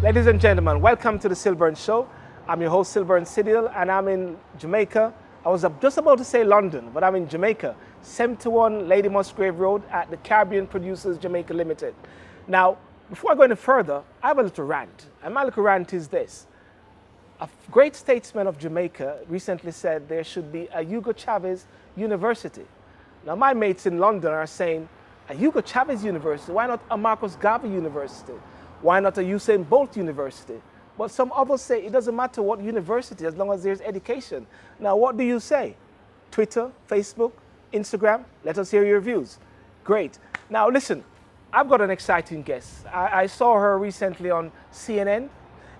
Ladies and gentlemen, welcome to the SYLBOURNE Show. I'm your host, SYLBOURNE Sidil, and I'm in Jamaica. I was just about to say London, but I'm in Jamaica, 71 Lady Musgrave Road at the Caribbean Producers Jamaica Limited. Now, before I go any further, I have a little rant, and my little rant is this. A great statesman of Jamaica recently said there should be a Hugo Chavez University. Now, my mates in London are saying, a Hugo Chavez University, why not a Marcus Garvey University? Why not a Usain Bolt University? But some others say it doesn't matter what university as long as there's education. Now, what do you say? Twitter, Facebook, Instagram? Let us hear your views. Great. Now, listen, I've got an exciting guest. I saw her recently on CNN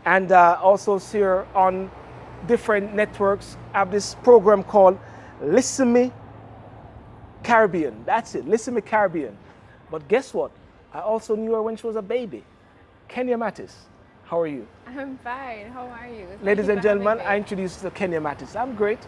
and also see her on different networks. I have this program called Listen Me Caribbean. That's it, Listen Me Caribbean. But guess what? I also knew her when she was a baby. Kenia Mattis, how are you? I'm fine. How are you? Ladies and gentlemen, I introduced you to Kenia Mattis. I'm great.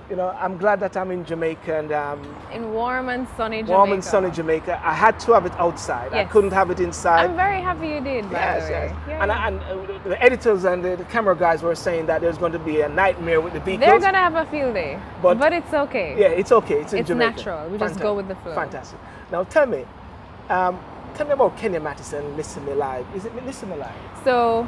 You know, I'm glad that I'm in Jamaica and in warm and sunny Jamaica. Warm and sunny Jamaica. I had to have it outside. Yes. I couldn't have it inside. I'm very happy you did, by the way. Yes. Yeah, and the editors and the camera guys were saying that there's going to be a nightmare with the vehicles. They're going to have a field day, but it's okay. Yeah, it's okay. It's in Jamaica. It's natural. We just go with the flow. Fantastic. Now tell me about Kenia Mattis and Listen Me Live. Is it Listen Me Live? So,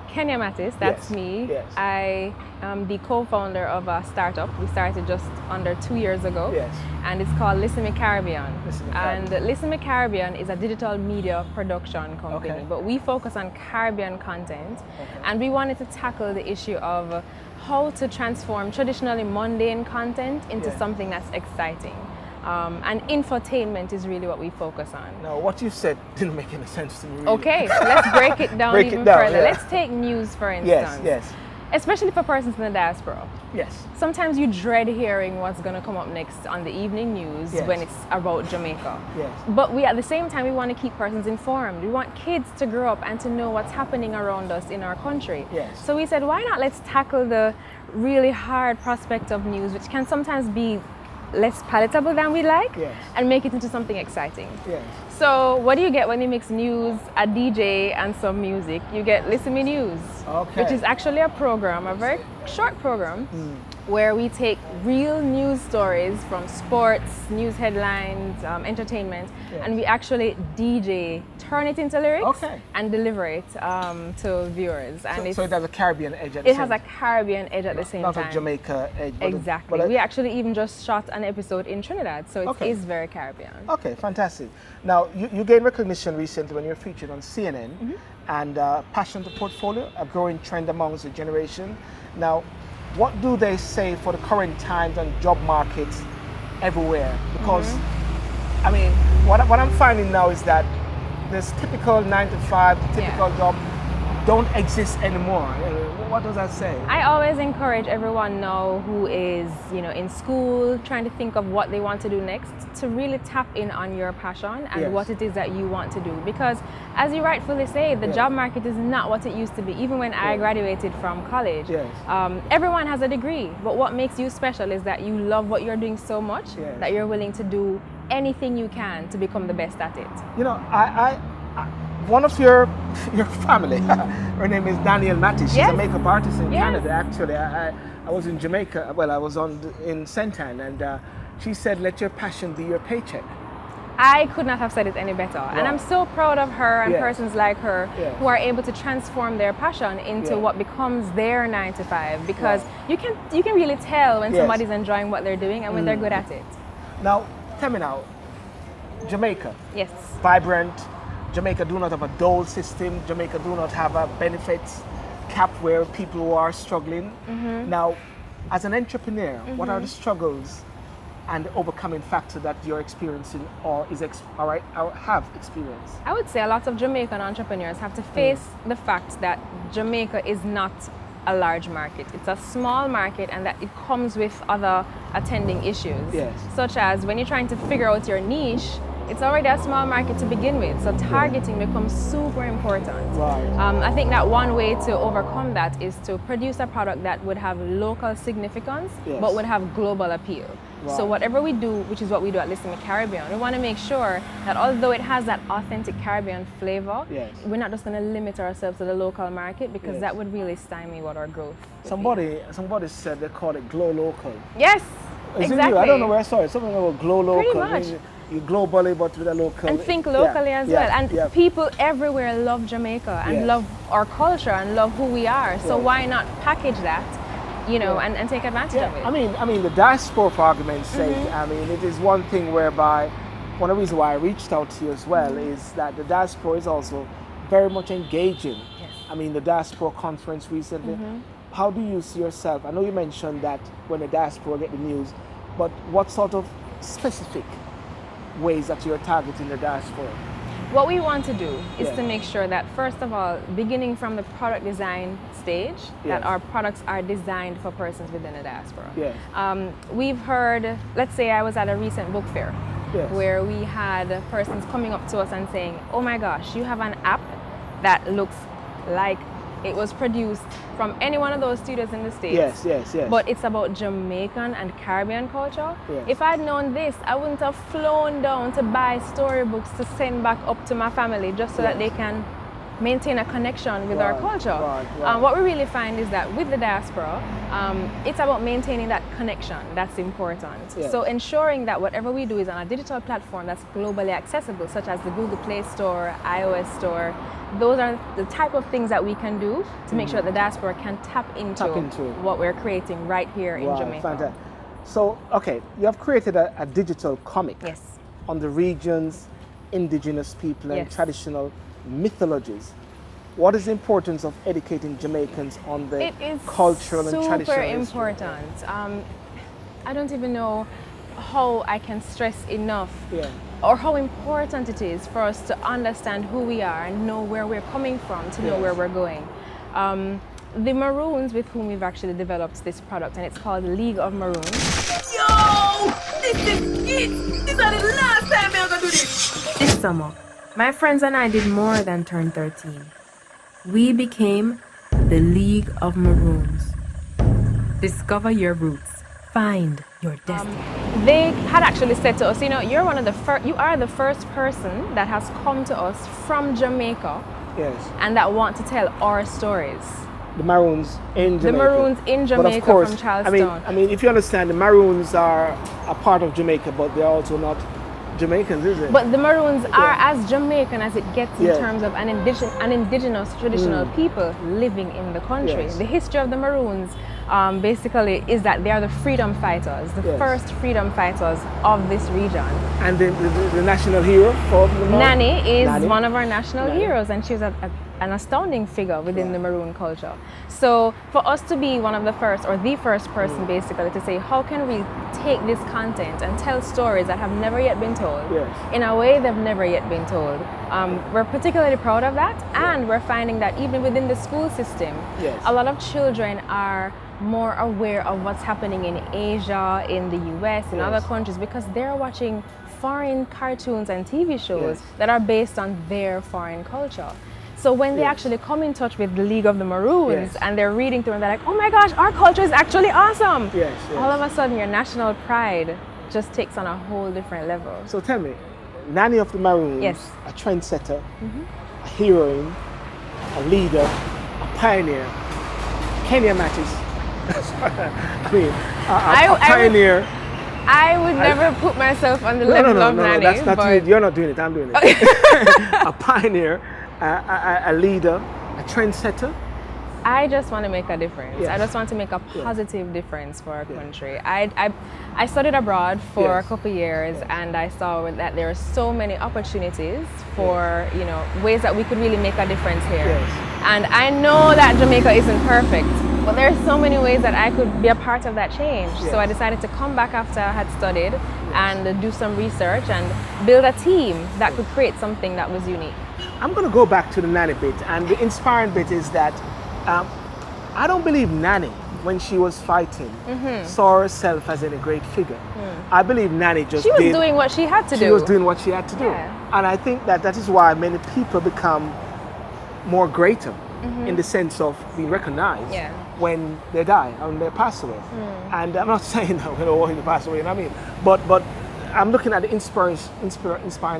Kenia Mattis, that's me. Yes. I am the co-founder of a startup. We started just under 2 years ago. Yes. And it's called Listen Me Caribbean. Listen Me Caribbean. And Listen Me Caribbean is a digital media production company. Okay. But we focus on Caribbean content. Okay. And we wanted to tackle the issue of how to transform traditionally mundane content into something that's exciting. And infotainment is really what we focus on. Now, what you said didn't make any sense to me. Really. Okay, let's break it down even further. Let's take news, for instance. Yes. Especially for persons in the diaspora. Yes. Sometimes you dread hearing what's going to come up next on the evening news when it's about Jamaica. Yes. But we, at the same time, we want to keep persons informed. We want kids to grow up and to know what's happening around us in our country. Yes. So we said, why not let's tackle the really hard prospect of news, which can sometimes be less palatable than we like, and make it into something exciting. Yes. So what do you get when you mix news, a DJ, and some music? You get Listen Me News, which is actually a program, a very short program, where we take real news stories from sports, news headlines, entertainment, and we actually DJ, turn it into lyrics, and deliver it to viewers. And so it has a Caribbean edge at the same time. It has a Caribbean edge at the same time. Not a Jamaica edge. Exactly. We actually even just shot an episode in Trinidad, so it is very Caribbean. Okay, fantastic. Now, you gained recognition recently when you were featured on CNN and Passion to Portfolio, a growing trend amongst the generation. Now, what do they say for the current times and job markets everywhere? Because, I mean, what I'm finding now is that this typical 9-to-5, typical job don't exist anymore. What does that say? I always encourage everyone now who is, in school, trying to think of what they want to do next, to really tap in on your passion and what it is that you want to do. Because, as you rightfully say, the job market is not what it used to be. Even when I graduated from college, everyone has a degree. But what makes you special is that you love what you're doing so much that you're willing to do anything you can to become the best at it. You know, one of your family, her name is Kenia Mattis. She's a makeup artist in Canada, actually. I was in Jamaica, I was in Sentan, and she said, let your passion be your paycheck. I could not have said it any better. And I'm so proud of her and persons like her who are able to transform their passion into what becomes their 9-to-5, because you can really tell when somebody's enjoying what they're doing and when they're good at it. Now, tell me now, Jamaica. Yes. Vibrant. Jamaica do not have a dole system. Jamaica do not have a benefits cap where people who are struggling. Now, as an entrepreneur, what are the struggles and the overcoming factor that you're experiencing or have experienced? I would say a lot of Jamaican entrepreneurs have to face the fact that Jamaica is not a large market. It's a small market, and that it comes with other attending issues, such as when you're trying to figure out your niche, it's already a small market to begin with, so targeting becomes super important. I think that one way to overcome that is to produce a product that would have local significance but would have global appeal. So whatever we do, which is what we do at Listen Me Caribbean, we want to make sure that although it has that authentic Caribbean flavor, we're not just going to limit ourselves to the local market, because that would really stymie what our growth would Somebody said they call it glow local. Yes, Is exactly. it you? I don't know where I saw it. Something about glow local. Pretty much. You globally, but with a local. And think locally as well. And people everywhere love Jamaica and love our culture and love who we are. So why not package that, you know, and take advantage of it? I mean, the diaspora, for argument's sake, I mean, it is one thing whereby, one of the reasons why I reached out to you as well is that the diaspora is also very much engaging. Yes. I mean, the diaspora conference recently. How do you see yourself? I know you mentioned that when the diaspora get the news, but what sort of specific ways that you're targeting the diaspora? What we want to do is to make sure that, first of all, beginning from the product design stage, that our products are designed for persons within the diaspora. We've heard, let's say I was at a recent book fair where we had persons coming up to us and saying, oh my gosh, you have an app that looks like it was produced from any one of those studios in the States. Yes. But it's about Jamaican and Caribbean culture. If I'd known this, I wouldn't have flown down to buy storybooks to send back up to my family just so that they can maintain a connection with our culture. What we really find is that with the diaspora, it's about maintaining that connection. That's important. So ensuring that whatever we do is on a digital platform that's globally accessible, such as the Google Play Store, iOS Store. Those are the type of things that we can do to make sure that the diaspora can tap into what we're creating right here in Jamaica. Fantastic. So, okay, you have created a digital comic on the region's indigenous people and traditional mythologies. What is the importance of educating Jamaicans on the cultural and traditional history? Super important. I don't even know how I can stress enough or how important it is for us to understand who we are and know where we're coming from to know where we're going. The Maroons, with whom we've actually developed this product, and it's called League of Maroons. Yo! This is it! This is the last time I'm gonna do this! This summer, my friends and I did more than turn 13. We became the League of Maroons. Discover your roots. Find your destiny. They had actually said to us, you know, you are the first person that has come to us from Jamaica and that want to tell our stories. The Maroons in Jamaica. The Maroons in Jamaica, but of course, from Charleston. I mean, if you understand, the Maroons are a part of Jamaica, but they're also not Jamaicans, is it? But the Maroons are as Jamaican as it gets in terms of an indigenous traditional people living in the country. The history of the Maroons basically is that they are the freedom fighters, the first freedom fighters of this region. And the national hero for the Maroons? Nanny is one of our national heroes, and she's an astounding figure within the Maroon culture. So for us to be one of the first, or the first person basically, to say how can we take this content and tell stories that have never yet been told in a way they've never yet been told, we're particularly proud of that. And we're finding that even within the school system, a lot of children are more aware of what's happening in Asia, in the US, in other countries, because they're watching foreign cartoons and TV shows that are based on their foreign culture. So when they actually come in touch with the League of the Maroons and they're reading through and they're like, oh my gosh, our culture is actually awesome. All of a sudden your national pride just takes on a whole different level. So tell me, Nanny of the Maroons, a trendsetter, a heroine, a leader, a pioneer, Kenia Mattis, I mean, a pioneer. I would never put myself on the level of Nanny. That's not you. You're not doing it, I'm doing it. A pioneer, a leader, a trendsetter. I just want to make a difference. I just want to make a positive difference for our country. I studied abroad for a couple of years and I saw that there are so many opportunities for ways that we could really make a difference here. And I know that Jamaica isn't perfect, but there are so many ways that I could be a part of that change. So I decided to come back after I had studied and do some research and build a team that could create something that was unique. I'm going to go back to the Nanny bit, and the inspiring bit is that I don't believe Nanny, when she was fighting, saw herself as any great figure. I believe Nanny just She was doing what she had to do. She was doing what she had to do. And I think that is why many people become more greater in the sense of being recognized Yeah. when they die and they pass away. And I'm not saying that when they pass away, you know what I mean? But I'm looking at the inspiring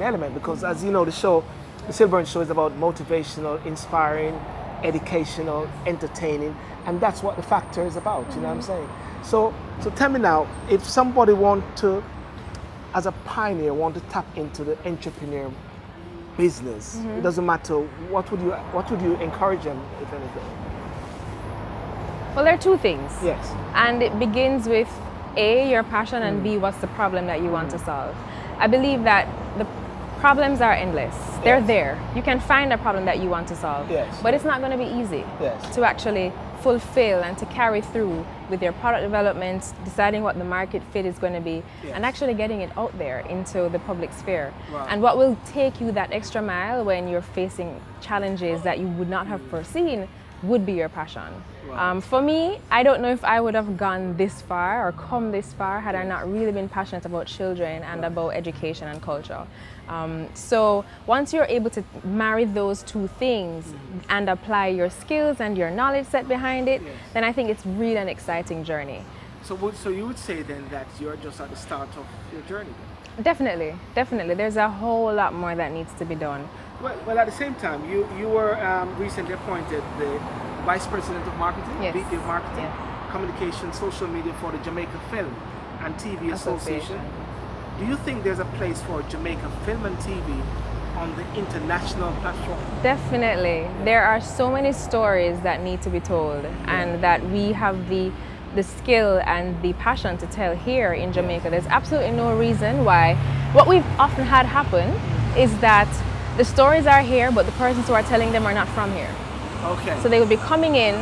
element, because as you know, the SYLBOURNE Show is about motivational, inspiring, educational, entertaining, and that's what the factor is about, you know what I'm saying? So tell me now, if somebody as a pioneer, want to tap into the entrepreneur business, it doesn't matter, what would you encourage them, if anything? Well, there are two things. Yes. And it begins with A, your passion, and B, what's the problem that you want to solve. I believe that the problems are endless. They're there. You can find a problem that you want to solve. Yes. But it's not going to be easy to actually fulfill and to carry through with your product development, deciding what the market fit is going to be, and actually getting it out there into the public sphere. Wow. And what will take you that extra mile when you're facing challenges that you would not have foreseen would be your passion. Wow. For me, I don't know if I would have gone this far or come this far had I not really been passionate about children and about education and culture. So once you're able to marry those two things and apply your skills and your knowledge set behind it, then I think it's really an exciting journey. So you would say then that you're just at the start of your journey? Definitely, definitely. There's a whole lot more that needs to be done. Well, at the same time, you were recently appointed the Vice President of Marketing, Yes. VP of Marketing, Communication, Social Media for the Jamaica Film and TV Association. Do you think there's a place for Jamaica Film and TV on the international platform? Definitely. There are so many stories that need to be told, and that we have the skill and the passion to tell here in Jamaica. There's absolutely no reason why. What we've often had happen is that the stories are here, but the persons who are telling them are not from here. Okay. So they would be coming in,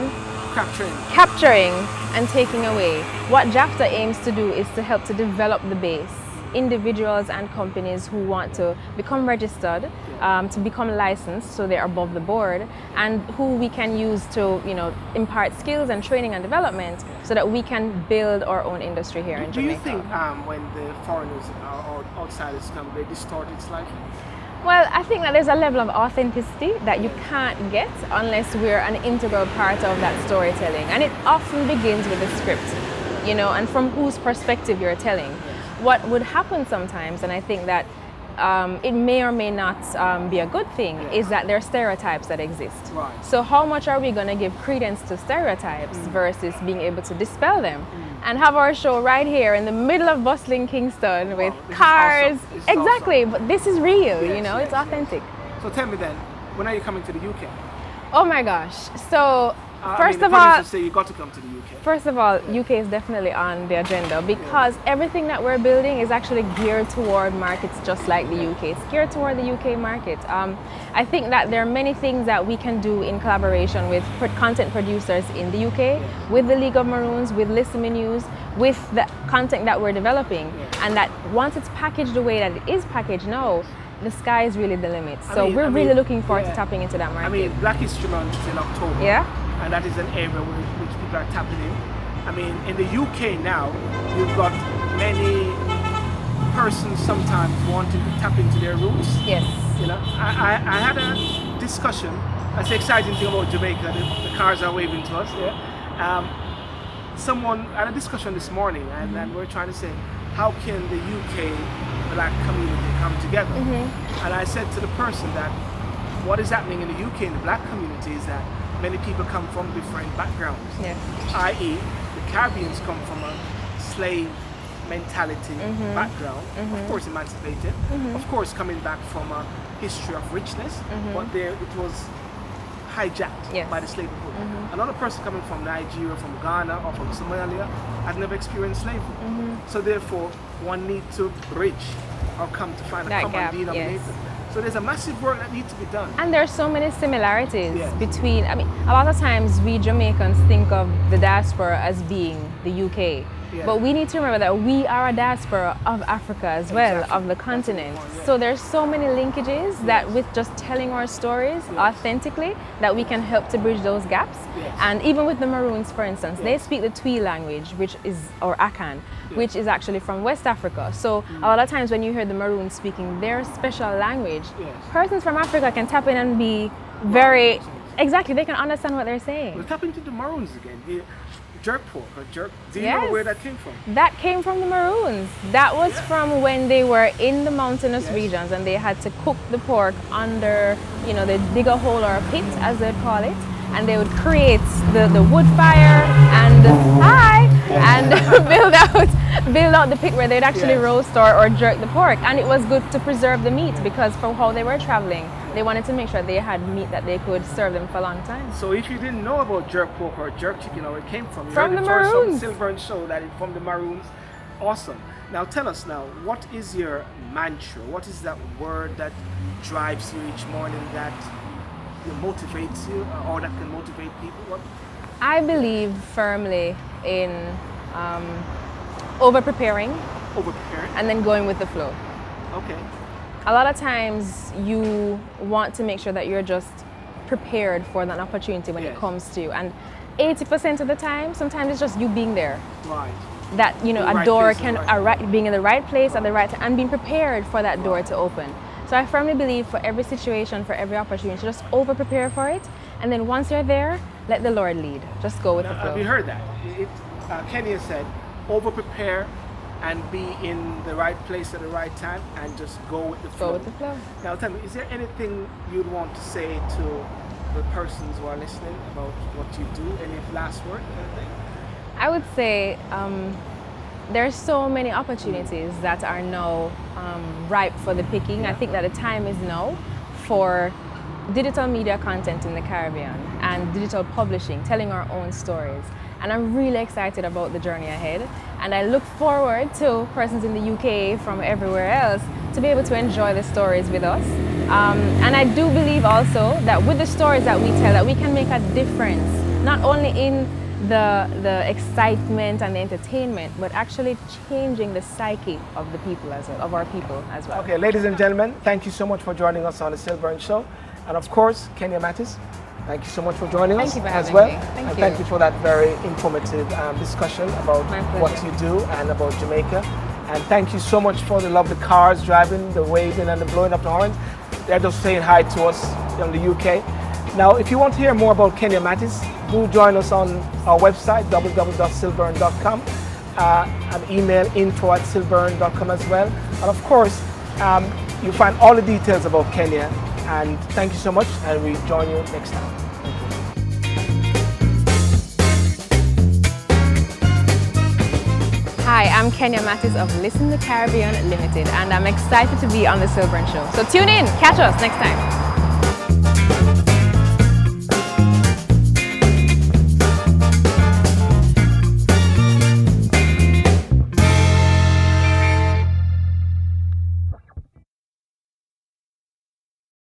capturing and taking away. What JAFTA aims to do is to help to develop the base. Individuals and companies who want to become registered, to become licensed, so they're above the board, and who we can use to, impart skills and training and development, so that we can build our own industry here in Jamaica. Do you think when the foreigners or outsiders come, they distort it slightly? Well, I think that there's a level of authenticity that you can't get unless we're an integral part of that storytelling, and it often begins with the script, and from whose perspective you're telling. What would happen sometimes, and I think that it may or may not be a good thing, is that there are stereotypes that exist. Right. So how much are we going to give credence to stereotypes versus being able to dispel them and have our show right here in the middle of bustling Kingston with cars? Awesome. Exactly, Awesome. but this is real, Yes, it's authentic. So tell me then, when are you coming to the UK? Oh my gosh. So first the of all, say you got to come to the UK. First of all, UK is definitely on the agenda, because everything that we're building is actually geared toward markets just like the UK. It's geared toward the UK market. I think that there are many things that we can do in collaboration with content producers in the UK, with the League of Maroons, with Listen Me News, with the content that we're developing, and that once it's packaged the way that it is packaged now, the sky is really the limit. So we're really looking forward to tapping into that market. I mean, Black History Month is in October. Yeah. And that is an area which people are tapping in. I mean, in the UK now, you've got many persons sometimes wanting to tap into their roots. Yes. I had a discussion. That's the exciting thing about Jamaica. The cars are waving to us. Someone had a discussion this morning, and we're trying to say, how can the UK Black community come together? And I said to the person that what is happening in the UK in the Black community is that many people come from different backgrounds, i.e. the Caribbeans come from a slave mentality background, of course emancipated, of course coming back from a history of richness, but there it was hijacked by the slave people. Another person coming from Nigeria, from Ghana or from Somalia has never experienced slavery. So therefore one needs to bridge or come to find a common denominator. So there's a massive work that needs to be done. And there are so many similarities between, a lot of times we Jamaicans think of the diaspora as being the UK. But we need to remember that we are a diaspora of Africa as well, of the continent. So there's so many linkages that with just telling our stories authentically, that we can help to bridge those gaps. And even with the Maroons, for instance, they speak the Twi language, or Akan, which is actually from West Africa. So a lot of times when you hear the Maroons speaking their special language, persons from Africa can tap in and be very Exactly, they can understand what they're saying. We'll tap into the Maroons again. Jerk pork or jerk. Do you Yes. know where that came from? That came from the Maroons. That was from when they were in the mountainous Yes. regions and they had to cook the pork under, you know, they dig a hole or a pit, as they'd call it, and they would create the wood fire and and build out the pit where they'd actually Yes. roast or jerk the pork. And it was good to preserve the meat because for how they were traveling, they wanted to make sure they had meat that they could serve them for a long time. So if you didn't know about jerk pork or jerk chicken or where it came from, you From heard the it first Maroons. from SYLBOURNE Show that it's from the Maroons. Awesome. Now tell us now, what is your mantra? What is that word that drives you each morning that motivates you or that can motivate people? What? I believe firmly in over preparing Over preparing? and then going with the flow. Okay. A lot of times you want to make sure that you're just prepared for that opportunity when Yes. it comes to you. And 80% of the time, sometimes it's just you being there. Right. That, you know, The a right door place at can, the right being in the right place at the right time and being prepared for that door to open. So I firmly believe for every situation, for every opportunity, just over prepare for it. And then once you're there, let the Lord lead. Just go with the Now, flow. have you heard that? Kenia said, over prepare and be in the right place at the right time and just go with the flow. Go with the flow. Now tell me, is there anything you'd want to say to the persons who are listening about what you do? Any last word? Anything? I would say there's so many opportunities that are now ripe for the picking. I think that the time is now for digital media content in the Caribbean and digital publishing, telling our own stories. And I'm really excited about the journey ahead. And I look forward to persons in the UK from everywhere else to be able to enjoy the stories with us. And I do believe also that with the stories that we tell, that we can make a difference, not only in the excitement and the entertainment, but actually changing the psyche of the people as well, of our people as well. Okay, ladies and gentlemen, thank you so much for joining us on the SYLBOURNE Show. And of course, Kenia Mattis, thank you so much for joining us Thank you for as having well. me. Thank And you. thank you for that very informative discussion about My pleasure. what you do and about Jamaica. And thank you so much for the lovely cars driving, the waving and the blowing up the horns. They're just saying hi to us in the UK. Now, if you want to hear more about Kenia Mattis, do join us on our website, www.sylbourne.com, and email info@sylbourne.com as well. And of course, you'll find all the details about Kenia. And thank you so much, and we'll join you next time. Hi, I'm Kenia Mattis of Listen the Caribbean Limited, and I'm excited to be on the SYLBOURNE Show. So tune in, catch us next time.